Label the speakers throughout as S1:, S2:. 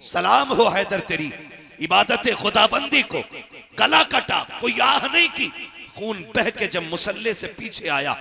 S1: सलाम हो हैदर तेरी इबादत खुदाबंदी को, गला कटा, कोई आह नहीं की। खून बह के जब मुसल्ले से पीछे आया,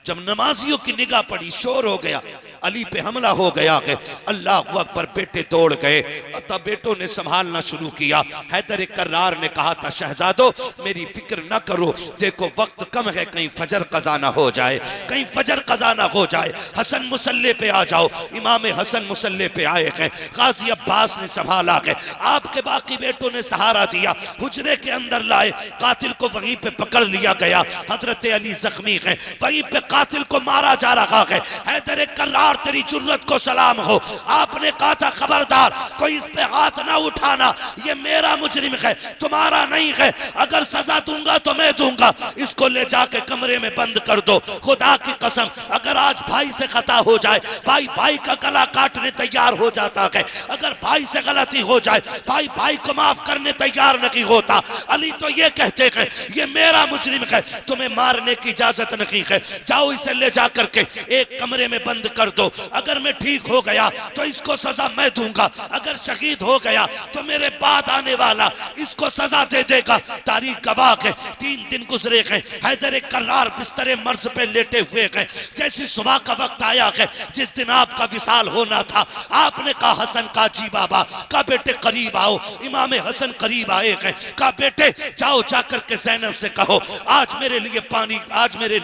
S1: जब नमाजियों की निगाह पड़ी, शोर हो गया, अली पे हमला हो गया कि अल्लाह अकबर। बेटे दौड़ गए, तब बेटों ने संभालना शुरू किया। हैदर कर्रार ने कहा था, शहजादो मेरी फिक्र न करो, देखो वक्त कम है, कहीं फजर कज़ा ना हो जाए, कहीं फजर कज़ा ना हो जाए। हसन मुसल्ले पे आ जाओ। इमाम हसन मुसल्ले पे आए गए, गाजी अब्बास ने संभाला गए, आपके बाकी बेटों ने सहारा दिया, हुजरे के अंदर लाए, कातिल को वहीं पे पकड़ लिया गया। हजरत अली जख्मी है, वहीं पे कातिल को मारा जा रहा है। हैदर कर्रार तेरी जुर्रत को सलाम हो, आपने कहा था खबरदार कोई इस पे हाथ ना उठाना, ये मेरा मुजरिम है, तुम्हारा नहीं है, अगर सजा दूंगा तो मैं दूंगा, इसको ले जाके कमरे में बंद कर दो। खुदा की कसम अगर आज भाई से खता हो जाए, भाई भाई का गला काटने तैयार हो जाता है, अगर भाई से गलती हो जाए, भाई भाई को माफ करने तैयार नहीं होता। अली तो ये कहते हैं ये मेरा मुजरिम है, तुम्हें मारने की इजाजत नहीं है, जाओ इसे ले जाकर के एक कमरे में बंद कर दो, अगर मैं ठीक हो गया तो इसको सजा मैं दूंगा, अगर शहीद हो गया तो मेरे बाद आने वाला इसको सजा दे देगा। तारीख गवाह है, 3 दिन गुजरे हैं, हैदर कर्रार बिस्तरे मर्ज पे लेटे हुए हैं। जैसी सुबह का वक्त आया है, जिस दिन आपका विसाल होना था, आपने कहा हसन का जी बाबा का बेटे करीब आओ। इमाम हसन करीब आए हैं, कहा बेटे जाओ जाकर के ज़ैनब से कहो आज मेरे लिए पानी, आज मेरे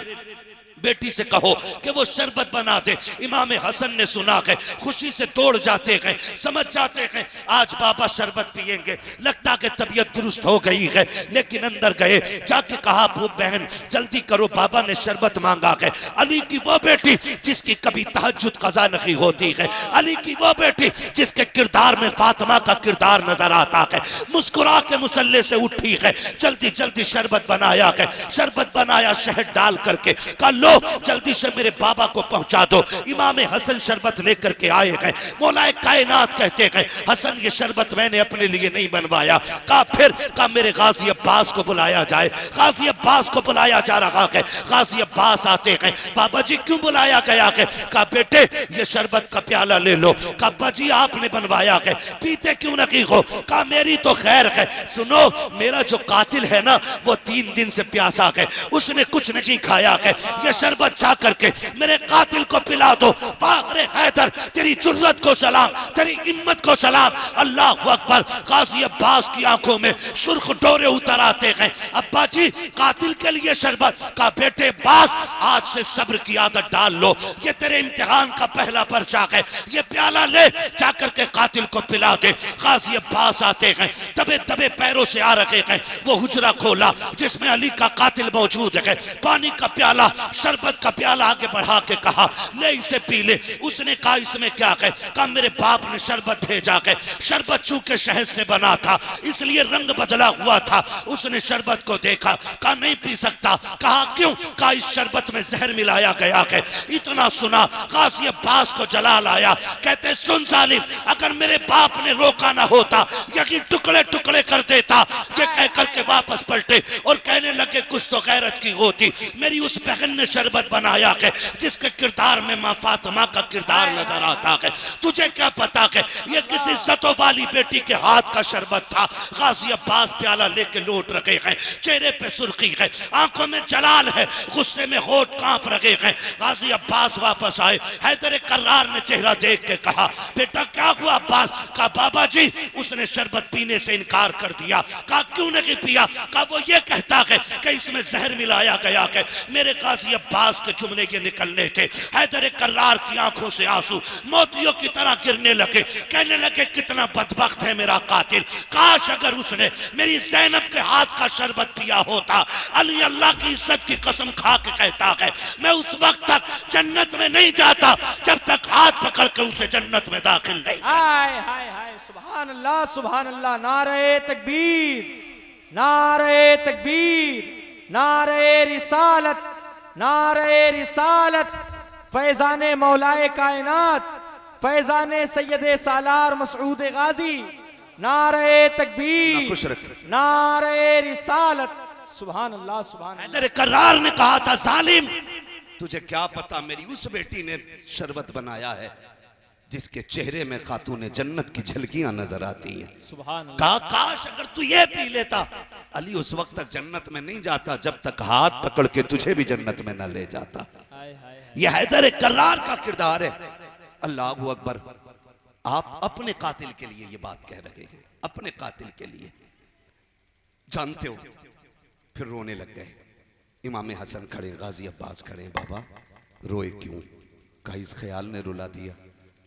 S1: बेटी से कहो कि वो शरबत बना दे। इमाम हसन ने सुना है, खुशी से दौड़ जाते हैं, समझ जाते हैं आज बाबा शरबत पिएंगे, लगता कि तबीयत दुरुस्त हो गई है। लेकिन अंदर गए, जाके कहा बहन जल्दी करो, बाबा ने शरबत मांगा है। अली की वो बेटी जिसकी कभी तहज्जुद कज़ा नहीं होती है, अली की वो बेटी जिसके किरदार में फातिमा का किरदार नजर आता है, मुस्कुरा के मुसल्ले से उठी है, जल्दी जल्दी शरबत बनाया है। शरबत बनाया शहद डाल करके, कल लो जल्दी से मेरे बाबा को पहुंचा दो। इमाम हसन शरबत लेकर के आए गए। मौलाए कायनात कहते हैं हसन ये शरबत मैंने अपने लिए नहीं बनवाया। कहा फिर, कहा मेरे गाजी अब्बास को बुलाया जाए। गाजी अब्बास को बुलाया जा रहा है। गाजी अब्बास आते हैं, बाबा जी क्यों बुलाया गया है? कहा बेटे ये शरबत का प्याला ले लो। कहा अब्बा जी आपने बनवाया है, पीते क्यों नहीं हो? कहा मेरी तो खैर है, सुनो मेरा जो कातिल है ना वो 3 दिन से प्यासा है, उसने कुछ नहीं खाया है, ये शरबत जा करके मेरे कातिल को पिला दो। फाखरे हैदर तेरी जुर्रत को सलाम, तेरी हिम्मत को सलाम। अल्लाह अकबर। गाजी अब्बास की आंखों में सुर्ख डोरे उतर आते हैं। अब्बा जी कातिल के लिए शरबत। का बेटे अब्बास आज से सब्र की आदत डाल लो, ये तेरे इम्तिहान का पहला पर्चा है, ये प्याला ले जाकर के कातिल को पिला दे। गाजी अब्बास आते हैं, दबे दबे पैरों से आ रहे हैं। वो हुजरा खोला जिसमें अली का कातिल मौजूद है, पानी का प्याला, शरबत का प्याला आगे बढ़ा के कहा ले इसे पी ले। उसने कहा इसमें क्या है? कहा मेरे बाप ने शरबत भेजा है, शरबत चूंकि शहद से बना था इसलिए रंग बदला हुआ था। उसने शरबत को देखा, कहा नहीं पी सकता। कहा क्यों? कहा इस शरबत में जहर मिलाया गया है। इतना सुना गाजी अब्बास को जलाल आया, कहते सुन जालिम अगर मेरे बाप ने रोका ना होता यकीन टुकड़े टुकड़े कर देता। ये कह करके वापस पलटे और कहने लगे कुछ तो गैरत की होती, मेरी उस बहन ने शरबत बनाया है जिसके किरदार में मां फातिमा का किरदार नजर आता है। तुझे क्या पता है ये किसी इज्जतों वाली बेटी के हाथ का शरबत था। गाजी अब्बास प्याला लेके लौट रहे हैं, चेहरे पे सुर्खी है, आंखों में जलाल है, गुस्से में होठ कांप रहे हैं। गाजी अब्बास वापस आए, हैदर कर्रार ने चेहरा देख के कहा बेटा क्या हुआ अब्बास? कहा बाबा जी उसने शरबत पीने से इनकार कर दिया। कहा क्यों नहीं पिया? कहा वो ये कहता है कि इसमें जहर मिलाया गया है। मेरे गाजी अब्बास के जुमले ये निकलने थे, हैदर कर्रार की आंखों से आंसू मोतियों की तरह गिरने लगे। कहने लगे कितना बदबख्त है मेरा कातिल, काश अगर उसने मेरी ज़ैनब के हाथ का शरबत पिया होता। अली अल्लाह की इज्जत की कसम खा के कहता है मैं उस वक्त तक जन्नत में नहीं जाता जब तक हाथ पकड़ के उसे जन्नत में दाखिल नहीं।
S2: हाय हाय हाय, सुभान अल्लाह सुभान अल्लाह। नारे तकबीर, नारे तकबीर, नारे रिसालत, नारे रिसालत। फैजाने मौलाए कायनात, फैजाने सैयदे सालार मसऊद गाजी। नारे तकबीर, नारे रिसालत। सुभान अल्लाह सुभान अल्लाह।
S1: हैदर कर्रार ने कहा था जालिम तुझे क्या पता मेरी उस बेटी ने शरबत बनाया है जिसके चेहरे में खातून जन्नत की झलकियां नजर आती हैं।
S2: सुभान अल्लाह।
S1: कहा काश अगर तू ये पी लेता। अली उस वक्त तक जन्नत में नहीं जाता जब तक हाथ पकड़ के तुझे भी जन्नत में न ले जाता।
S2: हाय हाय।
S1: यह हैदर कर्रार का किरदार है। अल्लाह अकबर। आप अपने कातिल के लिए ये बात कह रहे हैं, अपने कातिल के लिए, जानते हो। फिर रोने लग गए। इमाम हसन खड़े, गाजी अब्बास खड़े। बाबा रोए क्यों? कहा इस ख्याल ने रुला दिया,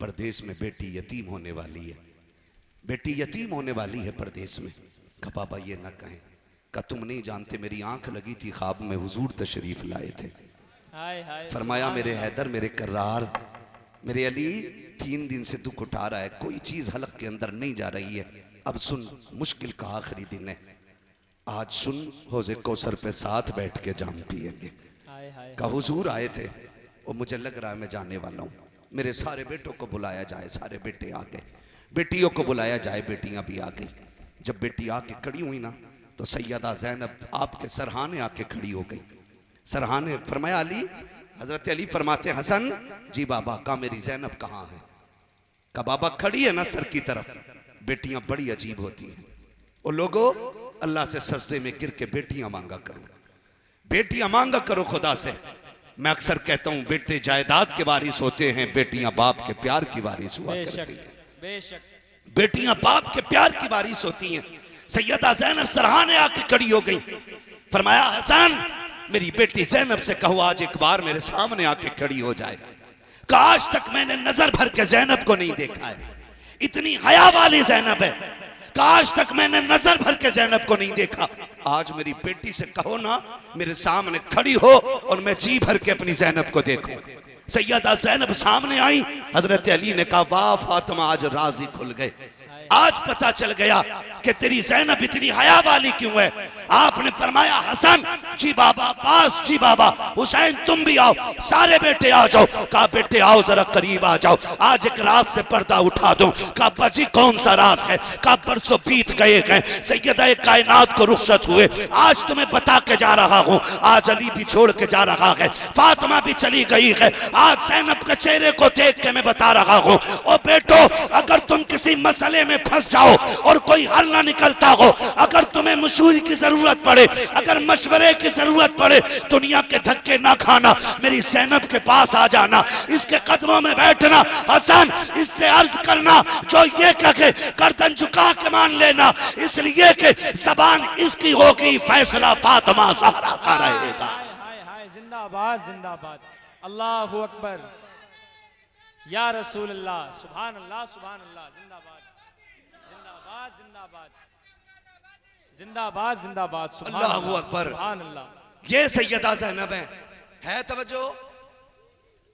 S1: परदेश में बेटी यतीम होने वाली है, बेटी यतीम होने वाली है परदेश में। कहा बाबा ये ना कहें। कहा तुम नहीं जानते मेरी आंख लगी थी, ख्वाब में हुजूर तशरीफ लाए थे।
S2: हाय हाय।
S1: फरमाया मेरे हैदर, मेरे कर्रार, मेरे अली 3 दिन से दुख उठा रहा है, कोई चीज हलक के अंदर नहीं जा रही है। अब सुन, मुश्किल का आखिरी दिन है, आज सुन, हौज़े कौसर पे साथ बैठ के जाम पिएंगे।
S2: हाय हाय।
S1: का हुजूर आए थे और मुझे लग रहा है मैं जाने वाला हूँ। मेरे सारे बेटों को बुलाया जाए। सारे बेटे आ गए, बेटियों को बुलाया जाए, बेटियां भी आ गई। जब बेटी आके खड़ी हुई ना तो सैयदा ज़ैनब आपके सरहाने आके खड़ी हो गई। सरहाने फरमाया अली, हजरत अली फरमाते हसन जी बाबा। का मेरी ज़ैनब कहाँ है? का बाबा खड़ी है ना सर की तरफ। बेटियां बड़ी अजीब होती हैं। और लोगों, अल्लाह से सजदे में गिर के बेटियां मांगा करो, बेटियां मांगा करो खुदा से। मैं अक्सर कहता हूं बेटे जायदाद के वारिस होते हैं, बेटियां बाप के प्यार की वारिस हुआ करती हैं।
S2: बेशक।
S1: बेटियां बाप के प्यार की वारिस होती हैं। सैयदा ज़ैनब सरहाने आके खड़ी हो गई। फरमाया हसन, मेरी बेटी ज़ैनब से कहो आज एक बार मेरे सामने आके खड़ी हो जाए। काश तक मैंने नजर भर के ज़ैनब को नहीं देखा है, इतनी हया वाली ज़ैनब है। काश तक मैंने नजर भर के ज़ैनब को नहीं देखा। आज मेरी बेटी से कहो ना मेरे सामने खड़ी हो और मैं जी भर के अपनी ज़ैनब को देखूं। सैयदा ज़ैनब सामने आई। हजरत अली ने कहा वाह फातिमा, आज राज़ी खुल गए, आज पता चल गया कि तेरी ज़ैनब इतनी हया वाली क्यों है। आपने फरमाया हसन जी बाबा, अब्बास जी बाबा, हुसैन तुम भी आओ, सारे बेटे आ जाओ। कहा बेटे आओ जरा करीब आ जाओ, आज एक राज से पर्दा उठा दूं। कहा बजी कौन सा राज है? कहा बरसों बीत गए हैं, सैयदा कायनात को रुखसत हुए, आज तुम्हें बता के जा रहा हूं। आज अली भी छोड़ के जा रहा है, फातिमा भी चली गई है, आज ज़ैनब के चेहरे को देख के मैं बता रहा हूं। ओ बेटो, अगर तुम किसी मसले में फंस जाओ और कोई हल ना निकलता हो, अगर तुम्हें मशवरे की जरूरत पड़े, अगर मशवरे की जरूरत पड़े, दुनिया के धक्के ना खाना, मेरी ज़ैनब के पास आ जाना, इसके कदमों में बैठना। हसन इससे अर्ज करना जो ये कहे गर्दन झुका के मान लेना, इसलिए कि ज़बान इसकी होगी, फैसला फातिमा ज़हरा का रहेगा।
S2: हाय हाय हाय। जिंदाबाद जिंदाबाद। अल्लाहु अकबर। या रसूल अल्लाह। सुभान अल्लाह सुभान अल्लाह। जिंदाबाद जिंदाबाद जिंदाबाद जिंदाबाद जिंदाबाद। सुभान
S1: अल्लाहु
S2: अल्लाह,
S1: अकबर।
S2: सुभान अल्लाह।
S1: ये सैयदा ज़ैनब है तवज्जो।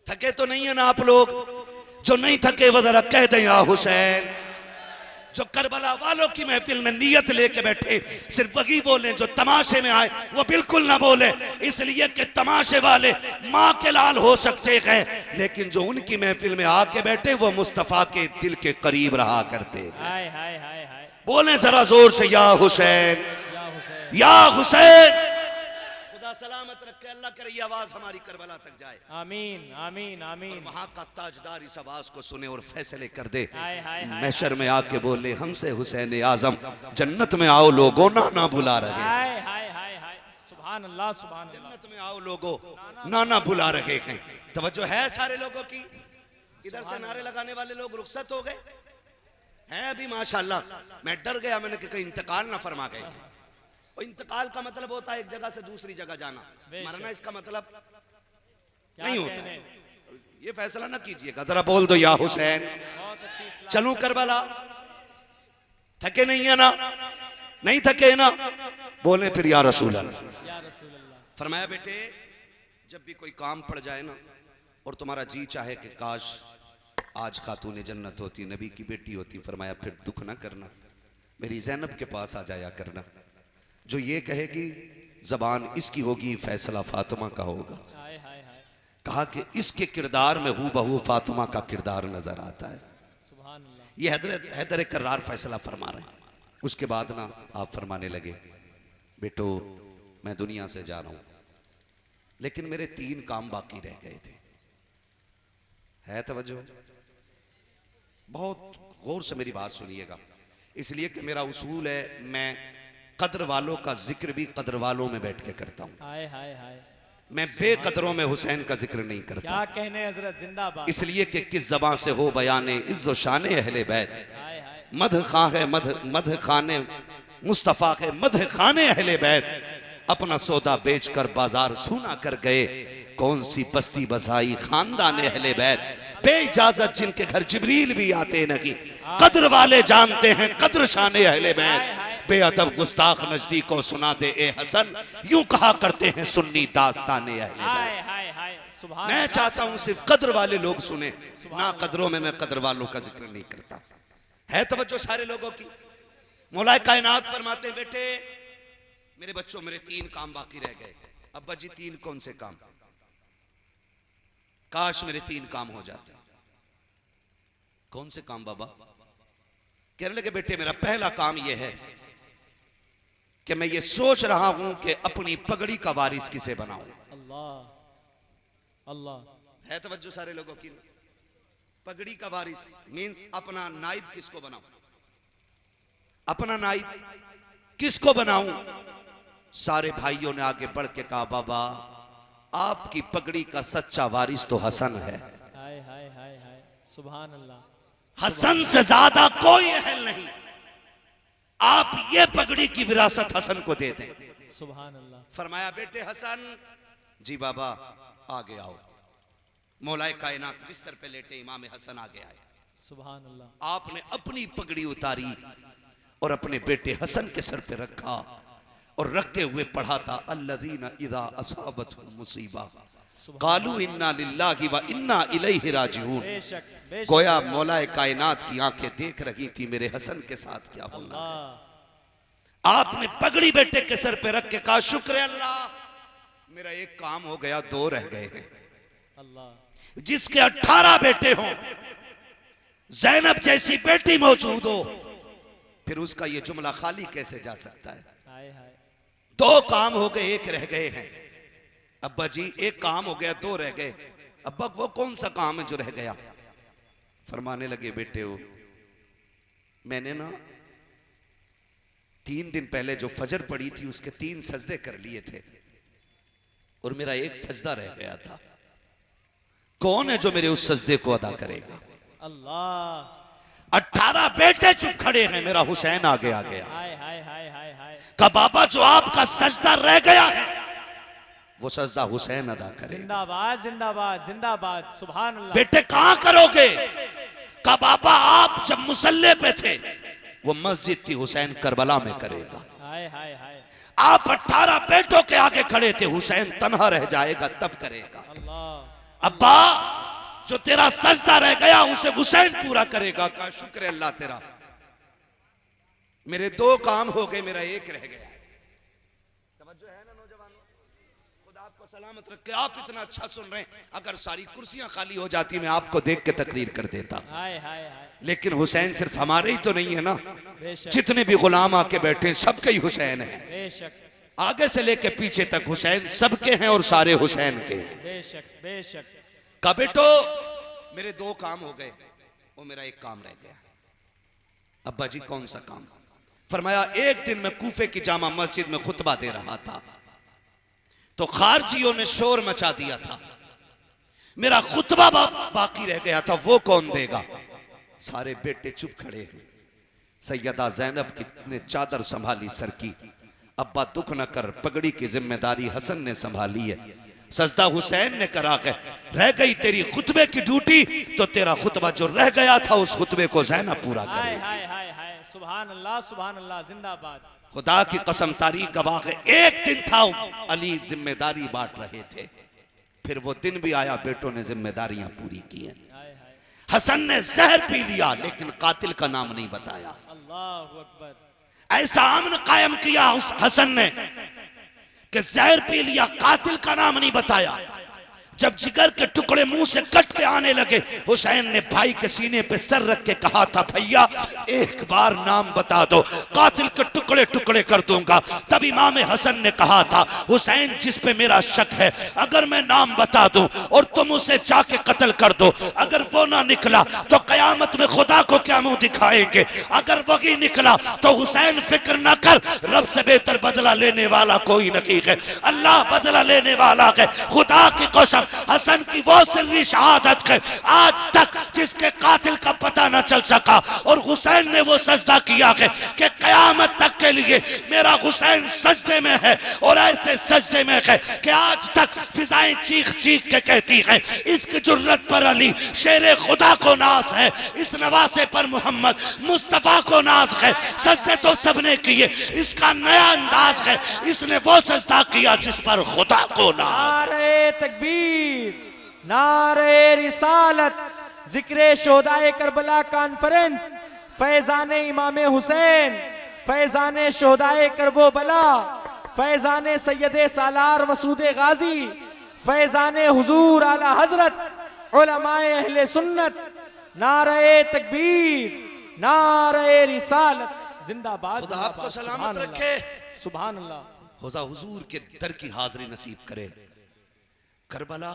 S1: थके तो नहीं है ना आप लोग? जो नहीं थके वो जरा कह दें या हुसैन। जो करबला वालों की महफिल में नियत लेके बैठे सिर्फ वही बोले, जो तमाशे में आए वो बिल्कुल ना बोले, इसलिए कि तमाशे वाले माँ के लाल हो सकते हैं, लेकिन जो उनकी महफिल में आके बैठे वो मुस्तफ़ा के दिल के करीब रहा करते हैं।
S2: हाय हाय हाय हाय।
S1: बोले जरा जोर से या हुसैन,
S2: या हुसैन।
S1: या हुसैन। खुदा सलामत रखे, अल्लाह करे ये आवाज हमारी करबला तक जाए।
S2: आमीन आमीन आमीन।
S1: वहां का ताजदार इस आवाज को सुने और फैसले कर दे।
S2: हाय हाय हाय।
S1: महशर में आके बोले हमसे हुसैन आजम, जन्नत में आओ लोगो, नाना बुला रहे।
S2: हाय हाय हाय हाय। सुभान अल्लाह सुभान अल्लाह।
S1: जन्नत में आओ लोगो, नाना बुला रहे हैं। तवज्जो है सारे लोगों की? इधर से नारे लगाने वाले लोग रुखसत हो गए हैं अभी माशाल्लाह। मैं डर गया, मैंने कहा कहीं इंतकाल ना फरमा गए। और इंतकाल का मतलब होता है एक जगह से दूसरी जगह जाना, मरना इसका मतलब नहीं होता है। ये फैसला ना कीजिएगा, जरा बोल दो या हुसैन।
S2: बहुत अच्छी इस्लाम।
S1: चलूं करबला? थके नहीं है ना? नहीं थके ना? बोले फिर या रसूल अल्लाह।
S2: या रसूल अल्लाह।
S1: फरमाया बेटे जब भी कोई काम पड़ जाए ना और तुम्हारा जी चाहे कि काश आज खातून जन्नत होती, नबी की बेटी होती, फरमाया फिर दुख ना करना, मेरी ज़ैनब के पास आ जाया करना। जो ये कहेगी ज़बान इसकी होगी, फैसला फातिमा का होगा।
S2: हाय हाय हाय।
S1: कहा कि इसके किरदार में हू बहू फातिमा का किरदार नजर आता है।
S2: सुभान अल्लाह।
S1: ये हैदर कर्रार फैसला फरमा रहे हैं। उसके बाद ना आप फरमाने लगे बेटो मैं दुनिया से जा रहा हूं, लेकिन मेरे 3 काम बाकी रह गए थे। है तवज्जो? बहुत गौर से मेरी बात सुनिएगा, इसलिए कि मेरा उसूल है, मैं कद्र वालों का जिक्र भी कद्र वालों में बैठ के करता हूँ।
S2: हाय हाय हाय,
S1: मैं बेकदरों में हुसैन का जिक्र नहीं करता,
S2: क्या कहने हजरत, जिंदाबाद।
S1: इसलिए कि किस ज़बान से हो बयाने इज्जो शाने अहले बैत।
S2: हाय हाय,
S1: मध खां है मध खाने मुस्तफ़ा है मध खाने अहले बैत। अपना सौदा बेचकर बाजार सूना कर गए, कौन सी बस्ती बसाई खानदान अहले बैत। बेइजाजत जिनके घर जिब्रील भी आते नहीं, कद्र वाले जानते हैं कद्र शाने अहले बैत। बेअदब गुस्ताख नजदीकों सुना दे ए हसन, यूं कहा करते हैं सुन्नी दास्ताने अहले
S2: हाय
S1: बैत।
S2: हाय हाय, सुभान
S1: मैं
S2: अल्लाह।
S1: चाहता हूं सिर्फ कद्र वाले लोग सुने, ना कद्रों में मैं कद्र वालों का जिक्र नहीं करता। है तवज्जो सारे लोगों की। मौलाए कायनात फरमाते हैं, बेटे मेरे बच्चों, मेरे 3 काम बाकी रह गए। अब्बा जी 3 कौन से काम? काश मेरे 3 काम हो जाते। कौन से काम बाबा? कहने लगे, बेटे मेरा पहला काम यह है कि मैं ये सोच रहा हूं कि अपनी पगड़ी का वारिस किसे बनाऊं।
S2: अल्लाह अल्लाह।
S1: है तवज्जो सारे लोगों की। पगड़ी का वारिस मींस अपना नाइब किसको बनाऊं, अपना नाइब किसको बनाऊं। सारे भाइयों ने आगे बढ़ के कहा, बाबा आपकी पगड़ी का सच्चा वारिस तो हसन है।
S2: हाय हाय हाय हाय, सुभान अल्लाह।
S1: हसन से ज्यादा कोई अहल नहीं, आप ये पगड़ी की विरासत हसन को दे दें।
S2: सुभान अल्लाह।
S1: फरमाया, बेटे हसन जी बाबा आगे आओ। मौलाए कायनात बिस्तर पे लेटे, इमाम हसन आगे आए।
S2: सुभान अल्लाह।
S1: आपने अपनी पगड़ी उतारी और अपने बेटे हसन के सर पे रखा और रखते हुए पढ़ा था, अल्लज़ीना इज़ा असाबतहुम मुसीबा कालू इन्ना लिल्लाहि व इन्ना इलैहि राजिऊन।
S2: बेशक बेशक।
S1: गोया मौलाए कायनात की आंखें देख रही थी मेरे हसन के साथ क्या होना है। आपने पगड़ी बेटे के सर पे रख के कहा, शुक्र है अल्लाह, मेरा एक काम हो गया, 2 रह गए हैं।
S2: अल्लाह।
S1: जिसके 18 बेटे हों, ज़ैनब जैसी बेटी मौजूद हो, फिर उसका ये जुमला खाली कैसे जा सकता है।
S2: हाय हाय।
S1: 2 काम हो गए, 1 रह गए हैं। अब्बा जी 1 काम हो गया, 2 रह गए। अब्बा वो कौन सा काम है जो रह गया? फरमाने लगे, बेटे हो मैंने ना 3 दिन पहले जो फजर पड़ी थी उसके 3 सजदे कर लिए थे और मेरा 1 सजदा रह गया था। कौन है जो मेरे उस सजदे को अदा करेगा?
S2: अल्लाह।
S1: 18 बेटे चुप खड़े हैं, मेरा हुसैन आगे आ गया।
S2: हाय हाय हाय हाय हाय।
S1: का बाबा जो आपका सजदा रह गया है वो सजदा हुसैन अदा करे।
S2: जिंदाबाद जिंदाबाद जिंदाबाद, सुभान अल्लाह।
S1: बेटे कहां करोगे? का बाबा आप जब मुसल्ले पे थे, वो मस्जिद थी, हुसैन करबला में करेगा।
S2: हाय हाय हाय।
S1: आप 18 बेटों के आगे खड़े थे, हुसैन तन्हा रह जाएगा तब करेगा।
S2: अल्लाह।
S1: अब्बा जो तेरा सजदा रह गया उसे हुसैन पूरा करेगा। का शुक्र है अल्लाह तेरा, मेरे 2 काम हो गए, मेरा 1 रह गया। तवज्जो है ना नौजवानों? खुदा आपको सलामत रखे। आप इतना अच्छा सुन रहे हैं, अगर सारी कुर्सियां खाली हो जाती मैं आपको देख के तकरीर कर देता।
S2: हाय हाय हाय।
S1: लेकिन हुसैन सिर्फ हमारे ही तो नहीं है ना,
S2: बेशक
S1: जितने भी गुलाम आके बैठे हैं सबके ही हुसैन है।
S2: बेशक
S1: आगे से लेके पीछे तक हुसैन सबके हैं और सारे हुसैन के हैं।
S2: बेशक बेशक।
S1: का बेटो मेरे 2 काम हो गए, वो मेरा 1 काम रह गया। अब्बा जी कौन सा काम? फरमाया, एक दिन मैं कूफे की जामा मस्जिद में खुतबा दे रहा था तो खारजियों ने शोर मचा दिया था, मेरा खुतबा बाकी रह गया था, वो कौन देगा? सारे बेटे चुप खड़े हैं। सैयदा ज़ैनब की ने चादर संभाली सर की। अब्बा दुख न कर, पगड़ी की जिम्मेदारी हसन ने संभाली है। सजदा हुसैन ने करा के रह गई तेरी खुतबे की ड्यूटी, तो तेरा खुतबा जो रह गया था उस खुतबे को ज़ैनब पूरा
S2: हाय
S1: करेगी।
S2: हाय हाय हाय, सुभान अल्लाह जिंदाबाद।
S1: खुदा की कसम तारीख गवाह है, एक दिन था अली जिम्मेदारी बांट रहे थे, फिर वो दिन भी आया, बेटों ने जिम्मेदारियां पूरी की हैं।
S2: हाय हाय।
S1: हसन ने जहर पी लिया लेकिन कातिल का नाम नहीं बताया।
S2: अल्लाहु अकबर।
S1: ऐसा अमन कायम किया उस हसन ने कि जहर पी लिया, कातिल का नाम नहीं बताया। जब जिगर के टुकड़े मुंह से कट के आने लगे, हुसैन ने भाई के सीने पे सर रख के कहा था, भैया एक बार नाम बता दो, कातिल के टुकड़े टुकड़े कर दूंगा। तब इमाम हसन ने कहा था, हुसैन जिस पे मेरा शक है, अगर मैं नाम बता दूं और तुम उसे जाके कत्ल कर दो, अगर वो ना निकला तो कयामत में खुदा को क्या मुंह दिखाएंगे, अगर वही निकला तो हुसैन फिक्र न कर, रब से बेहतर बदला लेने वाला कोई नहीं है, अल्लाह बदला लेने वाला है। खुदा की कसम, हसन की वो सिर्री शहादत है आज तक जिसके कातिल का पता न चल सका, और हुसैन ने वो सजदा किया है कि कयामत तक के लिए मेरा हुसैन सजदे में है, और ऐसे सजदे में है कि आज तक फिजाएं चीख चीख के कहती हैं, इसकी जुर्रत पर अली शेरे खुदा को नाज है, इस नवासे पर मोहम्मद मुस्तफा को नाज है। सजदे तो सबने किए, इसका नया अंदाज है, इसने वो सजदा किया जिस पर खुदा को नाज।
S2: नारे तकबीर, नारे रिसालत, जिक्र शोहदाए करबला कॉन्फ्रेंस, फैजान इमाम हुसैन, फैजान शोहदाए करबो बला, फैजान सैयद सालार मसूद गाजी, फैजान हुजूर आला हजरत उलमाए अहले सुन्नत, नारे तकबीर, नारे रिसालत, जिंदाबाद।
S1: खुदा आपको सलामत रखे,
S2: सुभान अल्लाह।
S1: खुदा हुजूर के दर की हाजिरी नसीब करे। करबला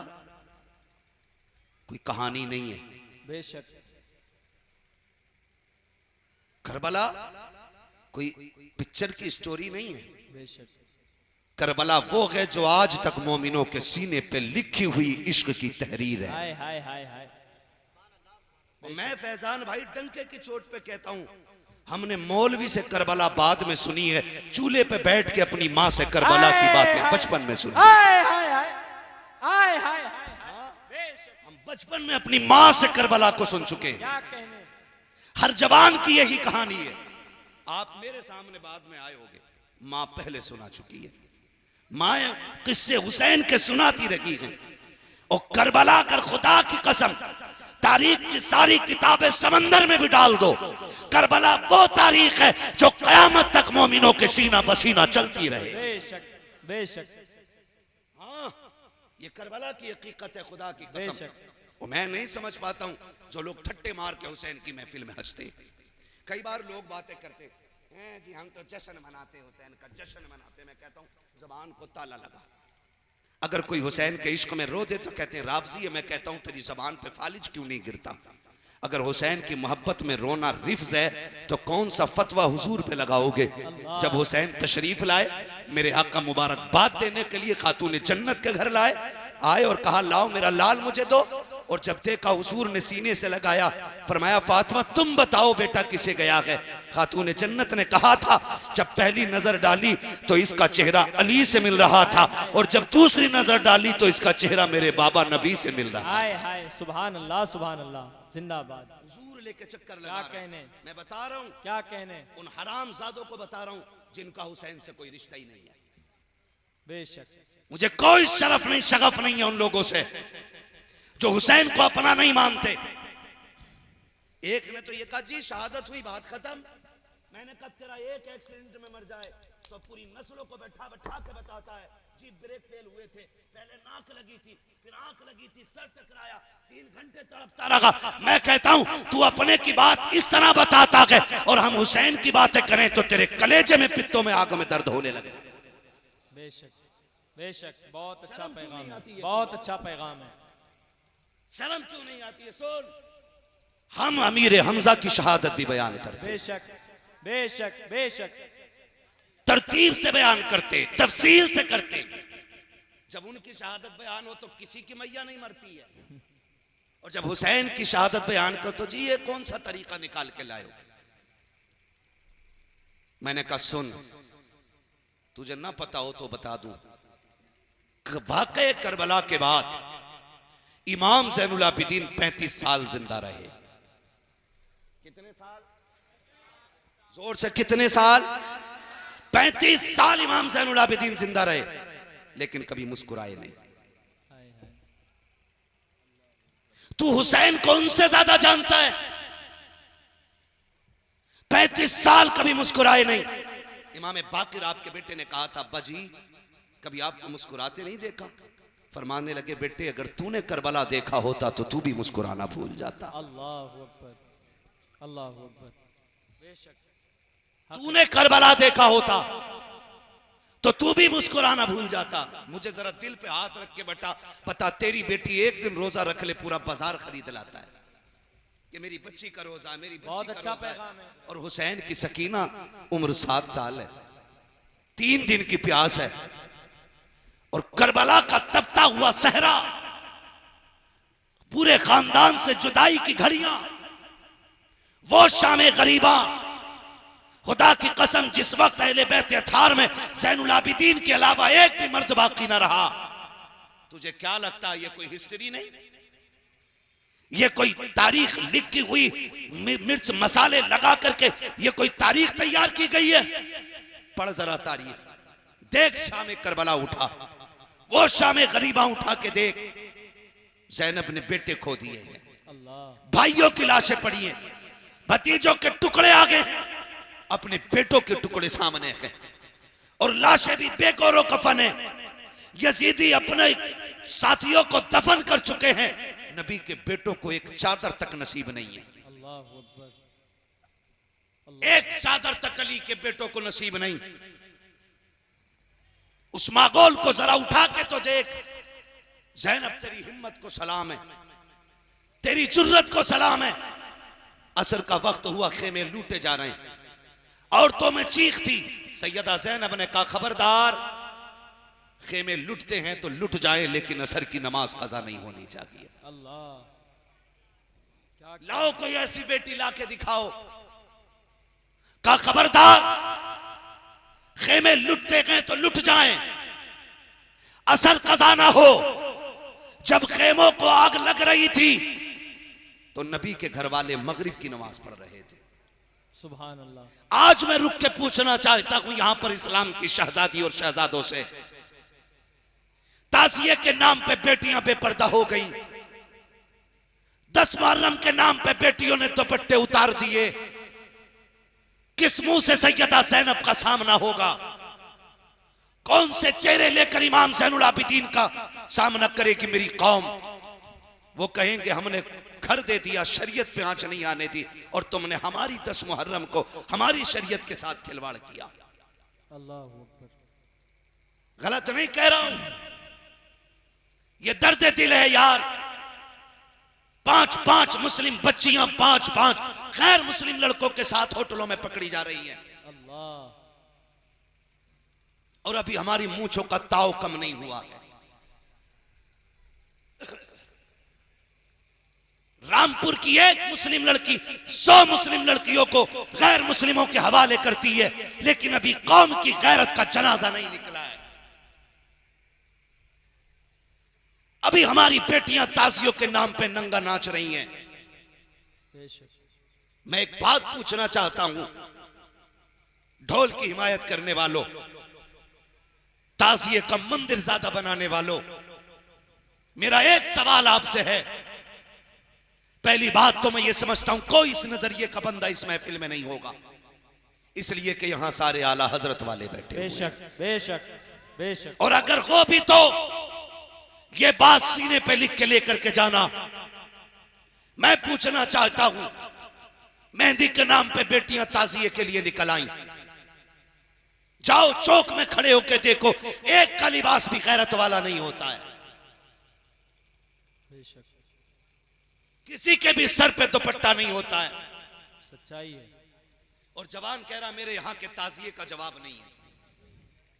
S1: कोई कहानी नहीं है,
S2: बेशक।
S1: करबला कोई पिक्चर की स्टोरी नहीं है,
S2: बेशक।
S1: करबला वो है जो आज तक मोमिनों के सीने पे लिखी हुई इश्क की तहरीर है।
S2: हाय हाय हाय हाय।
S1: मैं फैजान भाई डंके की चोट पे कहता हूं, हमने मौलवी से करबला बाद में सुनी है, चूल्हे पे बैठ के अपनी माँ से करबला की बातें बचपन में सुनी।
S2: हाय हाय हाय हाय हाय हाय। बेशक।
S1: हम बचपन में अपनी माँ से करबला को सुन चुके हैं।
S2: क्या कहने।
S1: हर जवान की यही कहानी है। आप मेरे सामने बाद में आए होगे, माँ पहले सुना चुकी है। माँ किस्से हुसैन के सुनाती रही हैं, और करबला कर खुदा की कसम तारीख की सारी किताबें समंदर में भी डाल दो, करबला वो तारीख है जो कयामत तक मोमिनों के सीना पसीना चलती रहे।
S2: बेशक बेशक।
S1: हाँ, ये करबला की हकीकत है, खुदा की कसम।
S2: बेशक।
S1: और मैं नहीं समझ पाता हूँ जो लोग ठट्टे मार के हुसैन की महफिल में हंसते हैं। कई बार लोग बातें करते हैं, जी हम तो जश्न मनाते, हुसैन का जश्न मनाते। मैं कहता हूँ जबान को ताला लगा। अगर कोई हुसैन के इश्क में रो दे तो कहते हैं राफजी है। मैं कहता हूँ तेरी जबान पे फालिज क्यों नहीं गिरता? अगर हुसैन की मोहब्बत में रोना रिफ्ज है तो कौन सा फतवा हुजूर पे लगाओगे? जब हुसैन तशरीफ लाए, मेरे आका मुबारकबाद देने के लिए खातून जन्नत के घर लाए, आए और कहा लाओ मेरा लाल मुझे दो, और जब देखा हुजूर ने सीने से लगाया, फरमाया फातिमा तुम बताओ बेटा किसे गया है? खातून जन्नत ने कहा था जब पहली नजर डाली तो इसका चेहरा अली से मिल रहा था, और जब दूसरी नजर डाली तो इसका चेहरा मेरे बाबा नबी से मिल रहा।
S2: हाय हाय, सुभान अल्लाह सुभान अल्लाह, जिंदाबाद।
S1: हुजूर लेके चक्कर लगा
S2: क्या
S1: रहा।
S2: कहने।
S1: मैं बता रहा हूँ,
S2: क्या कहने।
S1: उन हराम जादों को बता रहा हूँ जिनका हुसैन से कोई रिश्ता ही नहीं है।
S2: बेशक।
S1: मुझे कोई शरफ नहीं, शगफ नहीं है उन लोगों से जो हुसैन को अपना नहीं मानते। एक ने तो ये कहा जी शहादत हुई बात खत्म। मैंने कहा तेरा एक एक्सीडेंट में मर जाए तो पूरी नस्लों को बैठा बैठा के बताता है जी ब्रेक फेल हुए थे, पहले नाक लगी थी, फिर आंख लगी थी, सर टकराया, 3 घंटे तड़पता रहा। मैं कहता हूं तू अपने की बात इस तरह बताता है और हम हुसैन की बातें करें तो तेरे कलेजे में, पित्तों में, आगों में दर्द होने लगे।
S2: बेशक बेशक। बहुत अच्छा पैगाम है, बहुत अच्छा पैगाम है।
S1: शर्म क्यों नहीं आती है? सुन, हम अमीर हमजा की शहादत भी बयान करते,
S2: बेशक बेशक बेशक,
S1: तरतीब से बयान करते, तफसील से करते। जब उनकी शहादत बयान हो तो किसी की मैया नहीं मरती है, और जब हुसैन की शहादत बयान कर तो जी ये कौन सा तरीका निकाल के लाए हो? मैंने कहा सुन, तुझे ना पता हो तो बता दूं, वाक़े करबला के बाद इमाम ज़ैनुल आबिदीन 35 साल जिंदा रहे। कितने साल? जोर से कितने साल? 35 साल इमाम ज़ैनुल आबिदीन जिंदा रहे, लेकिन कभी मुस्कुराए नहीं। तू हुसैन को उनसे ज्यादा जानता है। 35 साल कभी मुस्कुराए नहीं। इमाम बाकिर आपके बेटे ने कहा था अब्बा जी कभी आपको मुस्कुराते नहीं देखा। फरमाने लगे बेटे अगर तूने करबला देखा होता तो तू भी मुस्कुराना भूल जाता।
S2: अल्लाहु अकबर, अल्लाहु अकबर। बेशक
S1: तूने करबला देखा होता तो तू भी मुस्कुराना भूल जाता। मुझे जरा दिल पे हाथ रख के बता तेरी बेटी एक दिन रोजा रख ले पूरा बाजार खरीद लाता है कि मेरी बच्ची का रोजा, मेरी बच्ची
S2: बहुत
S1: का
S2: अच्छा
S1: रोजा
S2: पैगाम है।
S1: और हुसैन की सकीना उम्र 7 साल है, 3 दिन की प्यास है और करबला का तपता हुआ सहरा, पूरे खानदान से जुदाई की घड़ियां, वो शामे गरीबा। खुदा की कसम जिस वक्त अहले बैत अथार में ज़ैनुल आबिदीन के अलावा एक भी मर्द बाकी ना रहा। तुझे क्या लगता है ये कोई हिस्ट्री नहीं, ये कोई तारीख लिखी हुई मिर्च मसाले लगा करके ये कोई तारीख तैयार की गई है? पढ़ जरा तारीख, देख शामे करबला उठा, वो शामे गरीबा उठा के देख। ज़ैनब ने बेटे खो दिए हैं, भाइयों की लाशें पड़ी हैं, भतीजों के टुकड़े आ गए, अपने बेटों के टुकड़े सामने हैं और लाशें भी बेगौरो कफन है। यजीदी अपने साथियों को दफन कर चुके हैं, नबी के बेटों को एक चादर तक नसीब नहीं है।
S2: अल्लाहु अकबर,
S1: एक चादर तक अली के बेटों को नसीब नहीं। उस मागोल को जरा उठा के तो देख। ज़ैनब तेरी हिम्मत को सलाम है, तेरी जुर्रत को सलाम है। असर का वक्त हुआ, खेमे लूटे जा रहे हैं, औरतों में चीख थी। सैयदा ज़ैनब ने कहा खबरदार, खेमे लुटते हैं तो लुट जाए लेकिन असर की नमाज कज़ा नहीं होनी चाहिए।
S2: अल्लाह,
S1: लाओ कोई ऐसी बेटी लाके दिखाओ। कहा खबरदार, खेमे लुटते गए तो लुट जाएं, असर कज़ा ना हो। जब खेमों को आग लग रही थी तो नबी के घर वाले मगरिब की नमाज पढ़ रहे थे।
S2: सुभान अल्लाह।
S1: आज मैं रुक के पूछना चाहता हूं यहां पर इस्लाम की शहजादी और शहजादों से, ताज़िये के नाम पे बेटियां बेपर्दा हो गई, 10 मुहर्रम के नाम पे बेटियों ने दुपट्टे उतार दिए। किस मुंह से सैयदा ज़ैनब का सामना होगा? कौन से चेहरे लेकर इमाम ज़ैनुल आबिदीन का सामना करेगी मेरी कौम? वो कहेंगे हमने घर दे दिया, शरीयत पे आंच नहीं आने दी और तुमने हमारी 10 मुहर्रम को हमारी शरीयत के साथ खिलवाड़ किया।
S2: अल्लाहु अकबर।
S1: गलत नहीं कह रहा हूं, ये दर्द दिल है यार। 5-5 मुस्लिम बच्चियां 5-5 गैर मुस्लिम लड़कों के साथ होटलों में पकड़ी जा रही हैं।
S2: अल्लाह।
S1: और अभी हमारी मूंछों का ताव कम नहीं हुआ है। रामपुर की एक मुस्लिम लड़की 100 मुस्लिम लड़कियों को गैर मुस्लिमों के हवाले करती है, लेकिन अभी कौम की गैरत का जनाजा नहीं निकला है। अभी हमारी बेटियां ताजियों के नाम पे नंगा नाच रही हैं। मैं एक बात पूछना चाहता हूं ढोल की हिमायत करने वालों, ताजिए का मंदिर ज्यादा बनाने वालों, मेरा एक सवाल आपसे है। पहली बात तो मैं ये समझता हूं कोई इस नजरिए का बंदा इस महफिल में नहीं होगा, इसलिए कि यहां सारे आला हजरत वाले बैठे हुए हैं।
S2: बेशक बेशक बेशक।
S1: और अगर हो भी तो ये बात सीने पे लिख के लेकर के जाना। मैं पूछना चाहता हूं, मेहंदी के नाम पे बेटियां ताजिए के लिए निकल आई, जाओ चौक में खड़े होकर देखो, एक का लिबास भी गैरत वाला नहीं होता है।
S2: बेशक।
S1: किसी के भी सर पे दुपट्टा नहीं होता है।
S2: सच्चाई है।
S1: और जवान कह रहा मेरे यहां के ताजिए का जवाब नहीं है।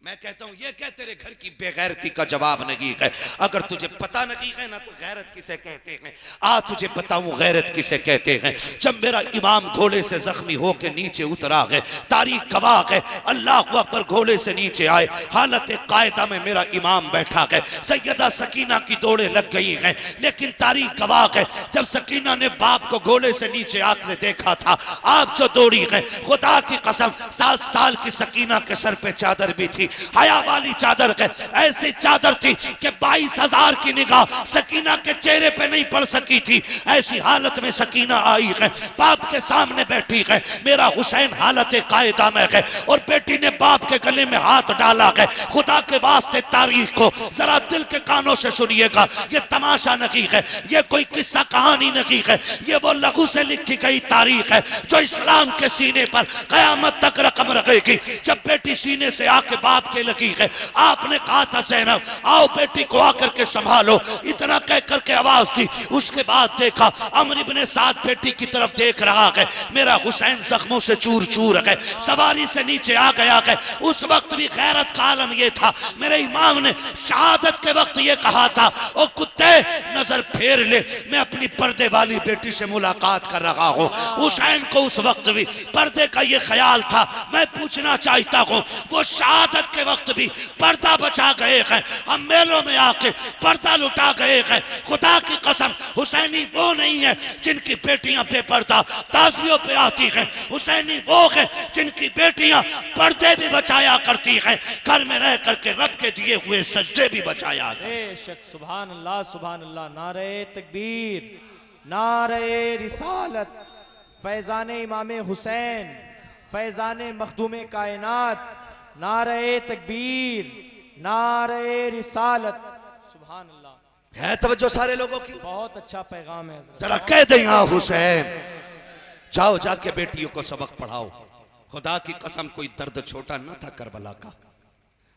S1: मैं कहता हूं ये क्या तेरे घर की बेगैरती का जवाब नहीं है? अगर तुझे पता नहीं है ना तो गैरत किसे कहते हैं, आ तुझे बताऊं गैरत किसे कहते हैं। जब मेरा इमाम घोड़े से जख्मी होकर नीचे उतरा है, तारीख गवाह है, अल्लाह अकबर घोड़े से नीचे आए, हालत कायदा में मेरा इमाम बैठा है, सैयदा सकीना की दौड़े लग गई हैं, लेकिन तारीख गवाह है जब सकीना ने बाप को घोड़े से नीचे आकर देखा था, आप जो दौड़ी है, खुदा की कसम 7 साल की सकीना के सर पे चादर भी थी, हया वाली चादर है, ऐसी चादर थी कि 22,000 की निगाह सकीना के चेहरे पे नहीं पड़ सकी थी। ऐसी हालत में सकीना आई है, बाप के सामने बैठी है, मेरा हुसैन हालत कायदा में है और बेटी ने बाप के गले में हाथ डाला है। खुदा खुदा के वास्ते तारीख को जरा दिल के कानों से सुनिएगा। ये तमाशा नहीं है, ये कोई किस्सा कहानी नहीं है, ये वो लघु से लिखी गई तारीख है जो इस्लाम के सीने पर कयामत तक रकम रखेगी। जब बेटी सीने से आके बाप के लगी है, आपने कहा था ज़ैनब आओ बेटी को आकर के संभालो, इतना कह करके आवाज दी। उसके बाद देखा अमर इब्ने साद बेटी की तरफ देख रहा है, मेरा हुसैन जख्मों से चूर चूर है, सवारी से नीचे आ गया है। उस वक्त भी गैरत का आलम ये था, मेरे इमाम ने शहादत के वक्त ये कहा था ओ कुत्ते नजर फेर ले, मैं अपनी पर्दे वाली बेटी से मुलाकात कर रहा हूँ। हुसैन को उस वक्त भी पर्दे का ये ख्याल था। मैं पूछना चाहता हूँ वो शहादत के वक्त भी पर्दा बचा गए हैं, हम मेलों में आके पर्दा लुटा गए हैं। खुदा की कसम हुसैनी वो नहीं है जिनकी बेटियां बेपर्दा ताजियों पे आती हैं, हुसैनी वो है जिनकी बेटियां पर्दे भी बचाया करती हैं, घर में रह करके रब के दिए हुए सजदे भी बचाया।
S2: बेशक सुभान अल्लाह सुभान अल्लाह। नारे तकबीर, नारे रिसालत, फैजान इमाम हुसैन, फैजान मखदूम कायनात, नारे तकबीर, नारे रिसालत। सुभान अल्लाह।
S1: है तवज्जो सारे लोगों की?
S2: बहुत अच्छा पैगाम है।
S1: जरा कह दे यहाँ हुसैन, जाओ जाके बेटियों को सबक पढ़ाओ। खुदा की कसम कोई दर्द छोटा न था करबला का।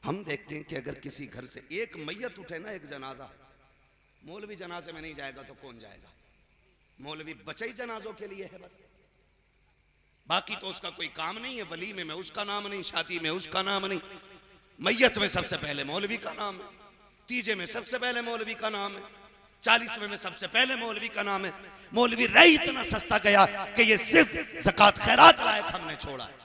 S1: हम देखते हैं कि अगर किसी घर से एक मैयत उठे ना, एक जनाजा, मौलवी जनाजे में नहीं जाएगा तो कौन जाएगा? मौलवी बचई जनाजों के लिए है बस, बाकी तो उसका कोई काम नहीं है। वलीमे में उसका नाम नहीं, शादी में उसका नाम नहीं, मैयत में सबसे पहले मौलवी का नाम है, तीजे में सबसे पहले मौलवी का नाम है, 40वें में सबसे पहले मौलवी का नाम है। मौलवी रह इतना सस्ता गया कि ये सिर्फ ज़कात खैरात लायक हमने छोड़ा है।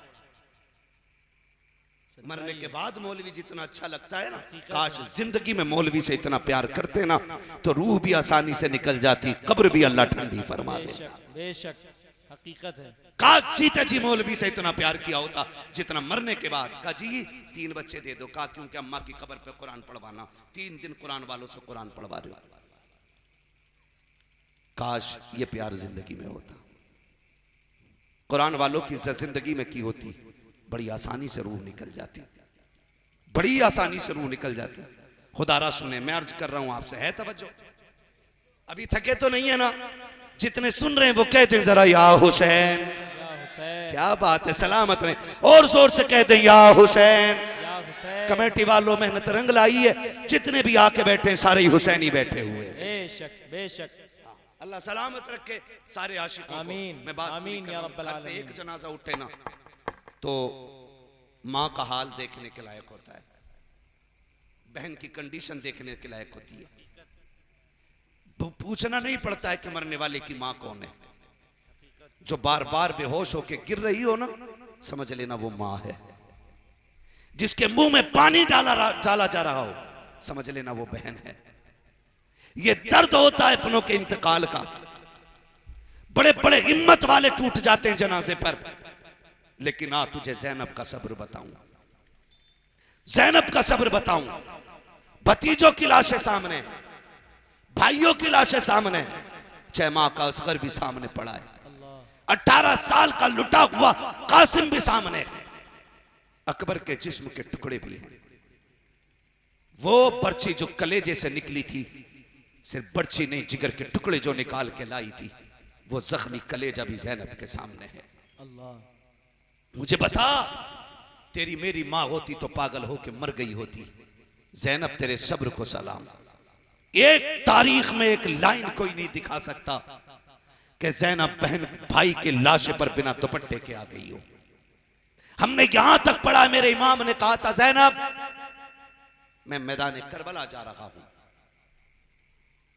S1: मरने के बाद मौलवी जितना अच्छा लगता है ना, काश जिंदगी में मौलवी से इतना प्यार करते ना तो रूह भी आसानी से निकल जाती, कब्र भी अल्लाह ठंडी फरमा दे।
S2: बेशक हकीकत है।
S1: काश जीते जी मौलवी से इतना प्यार किया होता जितना मरने के बाद। कहा जी 3 बच्चे दे दो, कहा क्योंकि अम्मा की कब्र पे कुरान पढ़वाना, 3 दिन कुरान वालों से कुरान पढ़वा रहे हो। काश ये प्यार जिंदगी में होता। कुरान वालों की इज्जत जिंदगी में की होती, बड़ी आसानी से रूह निकल जाती, बड़ी आसानी से रूह निकल जाती। खुदारा सुने, मैं अर्ज कर रहा हूं आपसे, है तवज्जो? अभी थके तो नहीं है ना? जितने सुन रहे हैं वो कह दें जरा या हुसैन। क्या बात है, सलामत रहे। और जोर से कह दें या हुसैन। कमेटी वालों मेहनत रंग लाई है, जितने भी आके बैठे हैं सारे ही हुसैनी बैठे हुए।
S2: बेशक बेशक।
S1: अल्लाह सलामत रखे सारे आशिकों को। मैं बात
S2: आमीन या रब्बल
S1: घर से एक जनाजा उठे ना तो माँ का हाल देखने के लायक होता है, बहन की कंडीशन देखने के लायक होती है। पूछना नहीं पड़ता है कि मरने वाले की माँ कौन है। जो बार बार बेहोश होके गिर रही हो ना, समझ लेना वो माँ है। जिसके मुंह में पानी डाला जा रहा हो, समझ लेना वो बहन है। ये दर्द होता है अपनों के इंतकाल का। बड़े बड़े हिम्मत वाले टूट जाते हैं जनाजे पर, लेकिन आ तुझे ज़ैनब का सब्र बताऊं, ज़ैनब का सब्र बताऊं। भतीजों की लाशें सामने, भाइयों की लाशें सामने, 6 माह का असगर भी सामने पड़ा है, 18 साल का लुटा हुआ कासिम भी सामने है, अकबर के जिस्म के टुकड़े भी हैं। वो बर्छी जो कलेजे से निकली थी, सिर्फ बर्छी नहीं, जिगर के टुकड़े जो निकाल के लाई थी, वो जख्मी कलेजा भी ज़ैनब के सामने है। मुझे बता, तेरी मेरी माँ होती तो पागल होके मर गई होती। ज़ैनब तेरे सब्र को सलाम। एक तारीख में एक लाइन कोई नहीं दिखा सकता कि ज़ैनब बहन भाई के लाशे पर बिना दुपट्टे के आ गई हो। हमने यहां तक पढ़ा, मेरे इमाम ने कहा था ज़ैनब मैं मैदान करबला जा रहा हूं,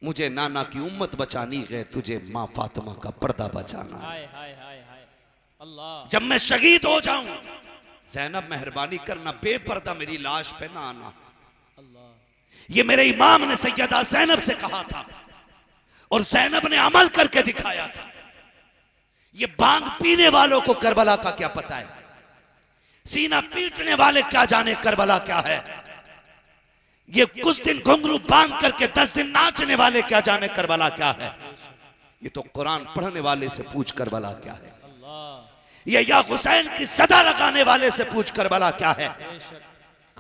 S1: मुझे नाना की उम्मत बचानी है, तुझे माँ फातिमा का पर्दा बचाना है।
S2: हाय हाय हाय हाय अल्लाह।
S1: जब मैं शहीद हो जाऊं, ज़ैनब मेहरबानी करना बेपर्दा मेरी लाश पे ना आना। ये मेरे इमाम ने सैयदा ज़ैनब से कहा था और ज़ैनब ने अमल करके दिखाया था। ये भांग पीने वालों को करबला का क्या पता है, सीना पीटने वाले क्या जाने करबला क्या है। ये कुछ दिन घुंघरू बांध करके 10 दिन नाचने वाले क्या जाने करबला क्या है। ये तो कुरान पढ़ने वाले से पूछ करबला क्या है। ये या हुसैन की सदा लगाने वाले से पूछ करबला क्या है।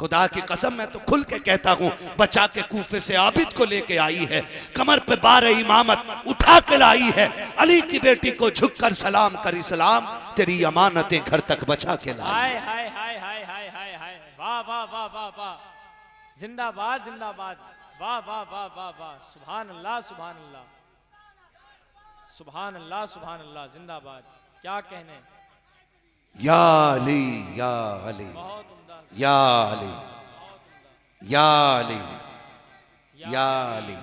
S1: खुदा की कसम मैं तो खुल के कहता हूं, बचा के कूफे से आबिद को लेके आई है, कमर पे बार इमामत उठा के लाई है, अली की बेटी को झुककर सलाम करी सलाम, तेरी अमानतें घर तक बचा के लाई।
S2: हाय हाय हाय हाय हाय हाय हाय, वाह वाह वाह वाह वाह, जिंदाबाद जिंदाबाद, वाह वाह वाह वाह वाह, सुभान अल्लाह सुभान अल्लाह, सुभान अल्लाह सुभान अल्लाह, जिंदाबाद। क्या कहने,
S1: या अली या अली
S2: बहुत उम्दा,
S1: या अली या अली या अली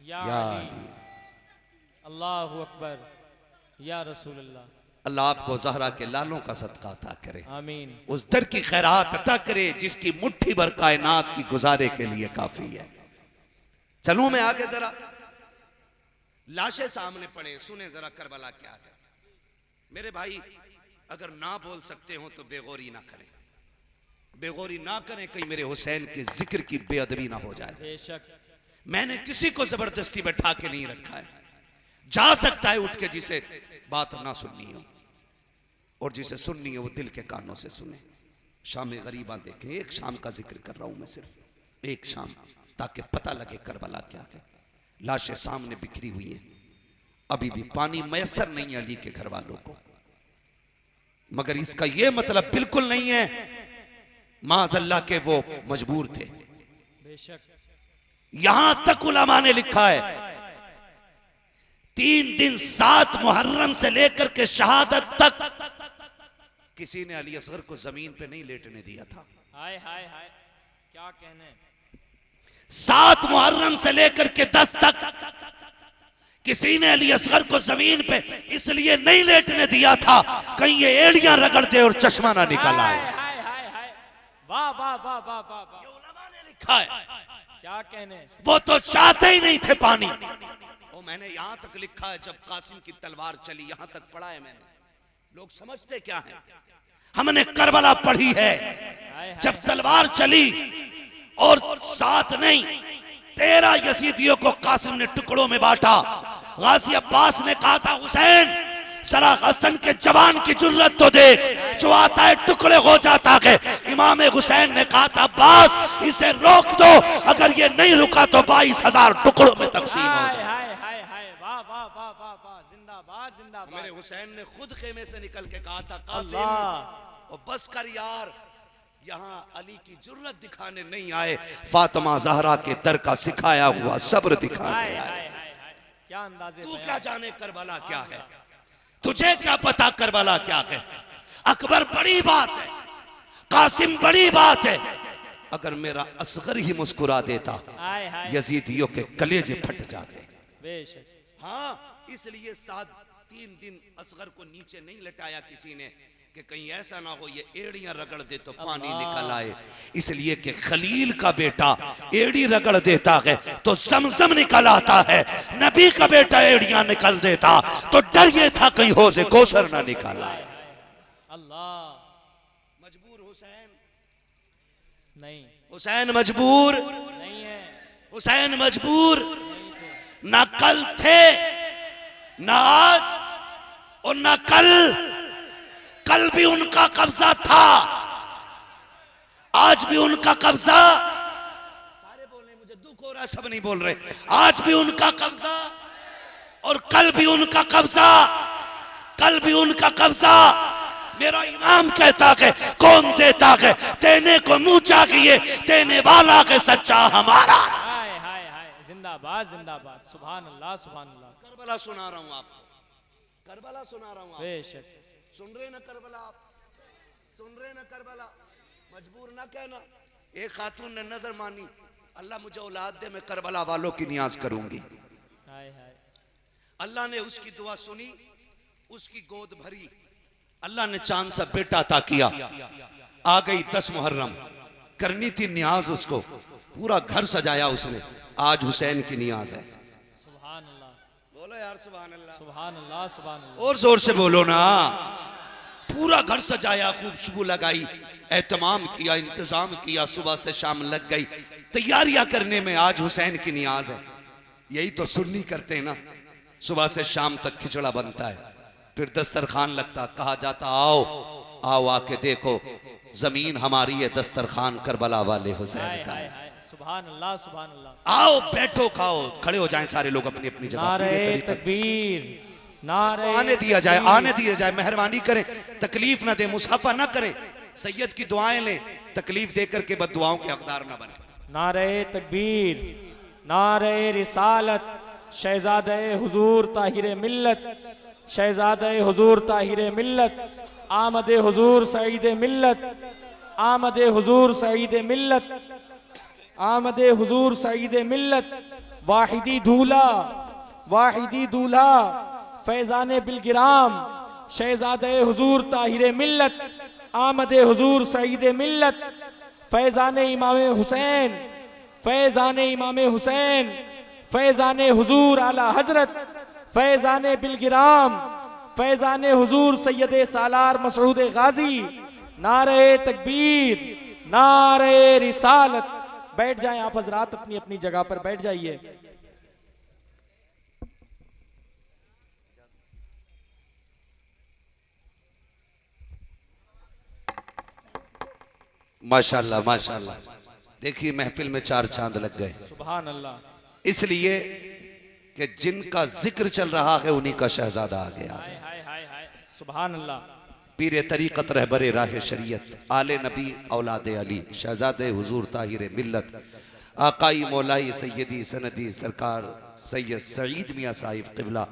S2: या
S1: या
S2: अली,
S1: अली।
S2: अल्लाहु अकबर, या रसूल अल्लाह।
S1: अल्लाह आपको ज़हरा के लालों का सदका अता करे,
S2: आमीन।
S1: उस दर की खैरात अता करे जिसकी मुट्ठी भर कायनात की गुजारे के लिए काफी है। चलूं मैं आगे, जरा लाशें सामने पड़े, सुने जरा करबला क्या है। मेरे भाई अगर ना बोल सकते हो तो बेगौरी ना करें, बेगौरी ना करें, कहीं मेरे हुसैन के जिक्र की बेअदबी ना हो जाए।
S2: बेशक
S1: मैंने किसी को जबरदस्ती बैठा के नहीं रखा है, जा सकता है उठ के जिसे बात ना सुननी हो, और जिसे सुननी है वो दिल के कानों से सुने। शाम गरीबा देखें, एक शाम का जिक्र कर रहा हूं मैं, सिर्फ एक शाम, ताकि पता लगे करबला क्या है। लाशें सामने बिखरी हुई हैं, अभी भी पानी मैसर नहीं है अली के घर वालों को, मगर इसका यह मतलब बिल्कुल नहीं है माज़अल्लाह के वो मजबूर थे।
S2: बेशक,
S1: यहां तक उलमा ने लिखा है 3 दिन 7 मुहर्रम से लेकर के शहादत तक किसी ने अली असगर को जमीन पे नहीं लेटने दिया था।
S2: हाय हाय हाय, क्या कहने,
S1: 7 मुहर्रम से लेकर के 10 तक किसी ने अली असगर को जमीन पे इसलिए नहीं लेटने दिया था कहीं ये एड़ियां रगड़ दे और चश्मा ना निकल आए।
S2: हाय हाय हाय हाय, वाह वाह वाह वाह वाह वाह,
S1: उलमा ने लिखा है,
S2: क्या कहने,
S1: वो तो चाहते ही नहीं थे पानी। और मैंने यहां तक लिखा है जब कासिम की तलवार चली, यहां तक पढ़ा है मैंने। लोग समझते क्या है, हमने करबला पढ़ी है, जब तलवार चली और 7 नहीं 13 यजीदियों को कासिम ने टुकड़ों में बांटा। गाजी अब्बास ने कहा था हुसैन जरा हसन के जवान की जुर्रत तो देख, जो आता है टुकड़े हो जाता है। इमाम हुसैन ने कहा था अब्बास इसे रोक दो, अगर ये नहीं रुका तो 22,000 टुकड़ों में तकसीम हो
S2: हाय
S1: जाए।
S2: हाय हाय हाय, वाह वाह वाह वाह वाह, जिंदाबाद जिंदाबाद।
S1: मेरे हुसैन ने खुद खेमे से निकल के कहा था कासिम
S2: अल्लाह,
S1: और बस कर यार, यहाँ अली की जुर्रत दिखाने नहीं आए, फातिमा ज़हरा के दर का सिखाया हुआ सब्र दिखाने
S2: हाय
S1: आए।
S2: हाय हाय हाय, क्या अंदाजे,
S1: तू क्या जाने करबला क्या है, तुझे क्या पता करबला क्या है। अकबर बड़ी बात है, कासिम बड़ी बात है, अगर मेरा असगर ही मुस्कुरा देता
S2: हाय हाय,
S1: यजीदियों के कलेजे फट जाते।
S2: बेशक,
S1: हाँ, इसलिए 3 दिन असगर को नीचे नहीं लटाया किसी ने कि कहीं ऐसा ना हो ये एड़ियां रगड़ दे तो पानी निकल आए, इसलिए कि खलील का बेटा एड़ी रगड़ देता है तो जमजम निकल आता है, नबी का बेटा एड़ियां निकल देता तो डर ये था कहीं हो से कोसर ना निकल आए।
S2: अल्लाह,
S1: मजबूर हुसैन
S2: नहीं
S1: हुसैन मजबूर,
S2: नहीं है,
S1: हुसैन मजबूर
S2: नहीं थे,
S1: ना कल थे ना आज और ना कल। कल भी उनका कब्जा था, आज भी उनका कब्जा, सारे बोल रहे, मुझे दुख हो रहा है, सब नहीं बोल रहे। आज भी उनका कब्जा और कल भी उनका कब्जा, कल भी उनका कब्जा। मेरा इमाम कहता है कौन देता है, देने को मुंह चाहिए, देने वाला है सच्चा हमारा।
S2: हाय हाय हाय, जिंदाबाद जिंदाबाद, सुभान अल्लाह सुभान अल्लाह।
S1: करबला सुना रहा हूं आपको, करबला सुना रहा हूं आपको।
S2: बेशक,
S1: सुन रहे ना करबला, आप सुन रहे ना करबला, मजबूर ना कहना। एक खातून ने नजर मानी, अल्लाह मुझे औलाद दे, मैं करबला वालों की नियाज करूंगी।
S2: हाय हाय,
S1: अल्लाह ने उसकी दुआ सुनी, उसकी गोद भरी, अल्लाह ने चांद सा बेटा अता किया। आ गई 10 मुहर्रम, करनी थी नियाज उसको, पूरा घर सजाया उसने। आज हुसैन की नियाज है।
S2: सुभान अल्लाह,
S1: बोलो यार सुभान अल्लाह,
S2: सुभान अल्लाह सुभान अल्लाह।
S1: और जोर से बोलो ना। पूरा घर सजाया, खूब खुशबू लगाई, एहतमाम किया, इंतजाम किया, सुबह से शाम लग गई तैयारियां करने में। आज हुसैन की नियाज है। यही तो सुन्नी करते हैं ना, सुबह से शाम तक खिचड़ा बनता है, फिर दस्तरखान लगता, कहा जाता आओ आओ आके देखो जमीन हमारी है दस्तरखान करबला वाले हुसैन
S2: हाय
S1: का
S2: हाय
S1: है।
S2: हाय सुभान अल्लाह सुभान अल्लाह।
S1: आओ बैठो खाओ, खड़े हो जाएं सारे लोग अपनी अपनी जगह।
S2: नारे
S1: पीरे तरीक़त
S2: तकबीर, नारे
S1: आने दिया जाए,
S2: तकबीर।
S1: आने दिया जाए, मेहरबानी करें, तकलीफ ना दे, मुसाफा ना करें, सैयद की दुआएं लें, तकलीफ देकर के बद्दुआओं के हकदार ना बने।
S2: नारे तकबीर, नारे रिसालत, शहजादे हुजूर ताहिर मिल्लत, शहजादे हुजूर ताहिर मिल्लत, आमद हुजूर सईद मिल्लत, आमद हुजूर सईद मिल्लत, आमद हुजूर सईद मिल्लत, वाहिदी दूल्हा, वाहिदी दूल्हा, फैजान बिलगिराम, शहजादे हुजूर ताहिर मिल्लत, आमद हुजूर सईद मिल्लत, फैजान इमाम हुसैन, फैजान इमाम हुसैन, फैजान हुजूर आला हजरत, फैजान बिलगिराम, फैजान हुजूर सैयद सालार मसऊद गाजी। नारे तकबीर, नारे रिसालत। बैठ जाएं आप हजरात, अपनी अपनी जगह पर बैठ जाइए।
S1: माशाल्लाह माशाल्लाह, देखिए महफिल में चार चांद लग गए।
S2: सुभान अल्लाह।
S1: इसलिए कि जिनका जिक्र चल रहा है उन्हीं का शहजादा आ गया।
S2: हाय हाय हाय हाय सुभान अल्लाह।
S1: पीर तरीक़त रहबरे राह शरीयत, आले नबी औलाद अली, शहजादे हुजूर ताहिर मिल्लत, आकाई मौलाई सैयदी सनदी सरकार सैयद सईद मियाँ साहिब क़िबला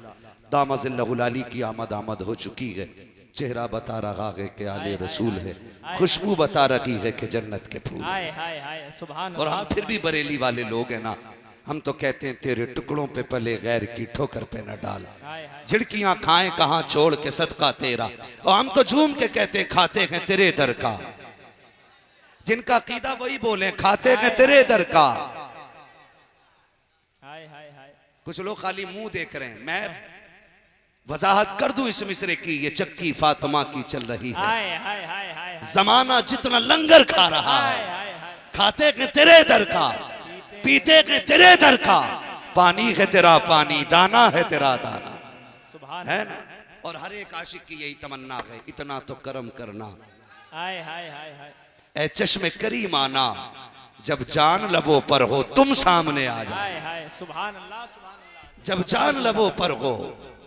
S1: दामज़िल्लहुल अली की आमद हो चुकी है। चेहरा बता रहा है कि आले रसूल है, खुशबू बता रही है कि जन्नत के फूल।
S2: हाय हाय हाय सुभान
S1: और
S2: अल्लाह।
S1: हम फिर भी बरेली वाले लोग हैं ना, हम तो कहते हैं तेरे टुकड़ों पे पले गैर की ठोकर पे न डाल,
S2: हाय हाय
S1: झिड़कियां खाएं कहाँ छोड़ के सदका तेरा। और हम तो झूम के कहते खाते हैं तेरे दर का, जिनका अकीदा वही बोले खाते हैं तेरे दर का।
S2: हाय हाय हाय।
S1: कुछ लोग खाली मुंह देख रहे हैं। मैं वजाहत कर दूं इस मिसरे की, ये चक्की फातिमा की चल रही है।
S2: हाय हाय हाय हाय।
S1: जमाना जितना लंगर खा रहा
S2: हाय
S1: है,
S2: हाय हाय।
S1: खाते हैं तेरे दर का, पीते हैं तेरे दर का, पानी है तेरा पानी, दाना है तेरा दाना,
S2: सुभान
S1: है ना। और हर एक आशिक की यही तमन्ना है, इतना तो करम करना
S2: हाय हाय हाय हाय।
S1: ए चश्मे करीम आना, जब जान लबों पर हो तुम सामने आ जाओ।
S2: हाय हाय सुभान अल्लाह सुभान अल्लाह।
S1: जब जान लबों पर हो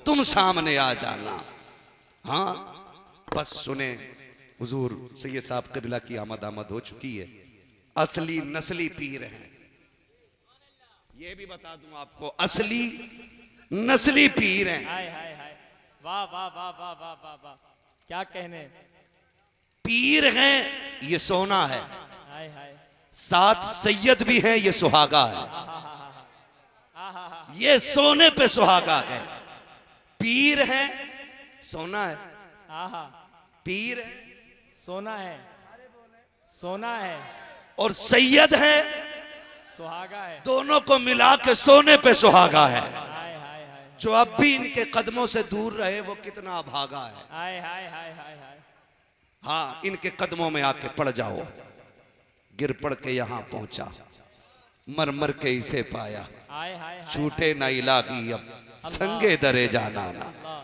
S1: तुम सामने आ जाना। हाँ बस सुने, हुजूर सैयद साहब क़िबला की आमद हो चुकी है। असली नस्ली पीर हैं, ये भी बता दूं आपको, असली नस्ली पीर हैं।
S2: हाय हाय हाय। वाह वाह वाह वाह वाह वाह वाह, क्या कहने।
S1: पीर हैं ये सोना है,
S2: हाय हाय।
S1: साथ सैयद भी है ये सुहागा है।
S2: आहा।
S1: ये सोने पे सुहागा है। पीर है सोना है,
S2: आहा।
S1: पीर है
S2: सोना है, सोना है,
S1: और सैयद है,
S2: सुहागा है।
S1: दोनों को मिला के सोने पे सुहागा है।
S2: हाय हाय हाय।
S1: जो अब भी इनके कदमों से दूर रहे वो कितना अभागा है।
S2: हाय हाय हाय हाय हाय।
S1: हाँ इनके कदमों में आके पड़ जाओ, गिर पड़ के यहाँ पहुंचा, मर मर के इसे पाया,
S2: हाय हाय हाय।
S1: छूटे ना इलाही अब संगे दरे जाना ना,
S2: अल्लाह।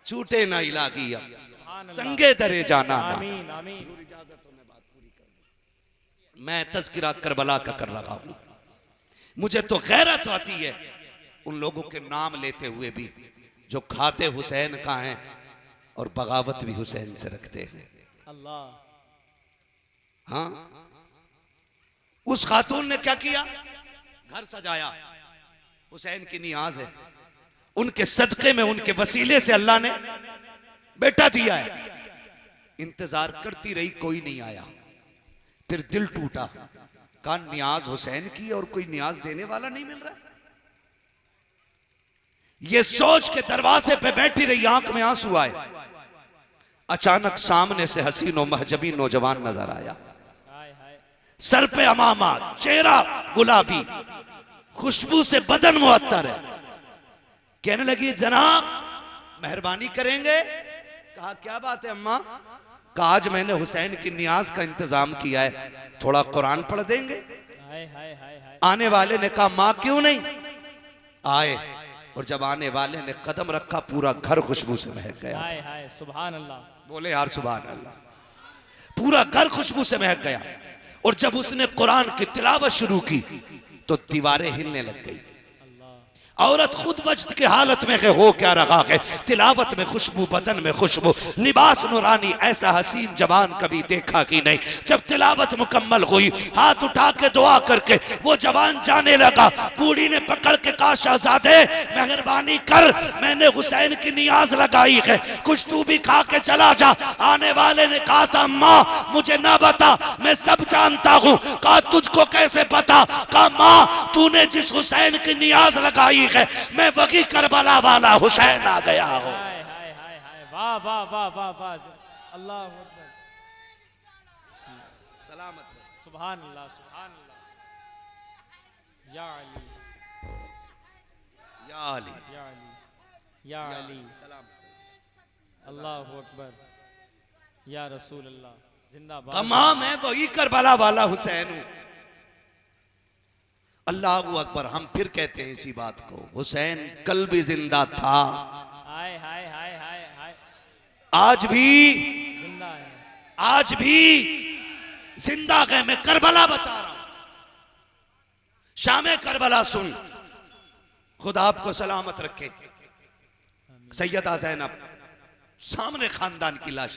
S1: छूटे ना इलाही अब
S2: सुभान अल्लाह।
S1: संगे दरे जाना ना।
S2: आमीन आमीन।
S1: मैं तज़किरा करबला का कर रहा हूं, मुझे तो गैरत आती है उन लोगों के नाम लेते हुए भी जो खाते हुसैन का हैं और बगावत भी हुसैन से रखते हैं।
S2: अल्लाह।
S1: हाँ उस खातून ने क्या किया, घर सजाया, हुसैन की नियाज है, उनके सदके में उनके वसीले से अल्लाह ने बेटा दिया है। इंतजार करती रही, कोई नहीं आया, फिर दिल टूटा, कहा नियाज हुसैन की और कोई नियाज देने वाला नहीं मिल रहा। ये सोच के दरवाजे पे बैठी रही, आंख में आंसू आए। अचानक सामने से हसीन और महजबी नौजवान नजर आया,
S2: हाय हाय।
S1: सर पे अमामा, चेहरा गुलाबी, खुशबू से बदन मुअत्तर है। कहने लगी जनाब मेहरबानी करेंगे। कहा क्या बात है अम्मा। कहा आज मैंने हुसैन की नियाज का इंतजाम किया है, थोड़ा कुरान पढ़ देंगे।
S2: हाय हाय हाय हाय।
S1: आने वाले ने कहा मां क्यों नहीं। आए, और जब आने वाले ने कदम रखा पूरा घर खुशबू से महक गया।
S2: हाय हाय सुभान अल्लाह।
S1: बोले यार सुभान अल्लाह। पूरा घर खुशबू से महक गया। और जब उसने कुरान की तिलावत शुरू की तो दीवारें हिलने लग गई। औरत खुद वजद की हालत में है, हो क्या रहा है, तिलावत में खुशबू, बदन में खुशबू, लिबास नूरानी, ऐसा हसीन जवान कभी देखा कि नहीं। जब तिलावत मुकम्मल हुई, हाथ उठा के दुआ करके वो जवान जाने लगा। बूढ़ी ने पकड़ के कहा, शहजादे मेहरबानी कर, मैंने हुसैन की नियाज लगाई है, कुछ तू भी खा के चला जा। आने वाले ने कहा था, माँ मुझे ना बता, मैं सब जानता हूँ। कहा तुझको कैसे पता? कहा माँ तूने जिस हुसैन की नियाज लगाई है, मैं वही करबला वाला हुसैन आ गया हूं।
S2: हाय हाय हाय हाय, वाह वाह वाह वाह वाह, अल्लाह अकबर,
S1: सलामत
S2: सुभान अल्लाह, सुभान अल्लाह। या अली,
S1: या अली,
S2: या अली, या अली, अल्लाह अकबर, या रसूल अल्लाह, जिंदाबाद।
S1: मां मैं वही करबला वाला हुसैन हूं। अल्लाह अकबर। हम फिर कहते हैं इसी बात को, हुसैन कल भी जिंदा था,
S2: हाय हाय हाय हाय हाय,
S1: आज भी
S2: जिंदा है,
S1: आज भी जिंदा है। मैं करबला बता रहा हूं, शाम करबला सुन। खुदा आपको सलामत रखे। सैयदा ज़ैनब सामने खानदान की लाश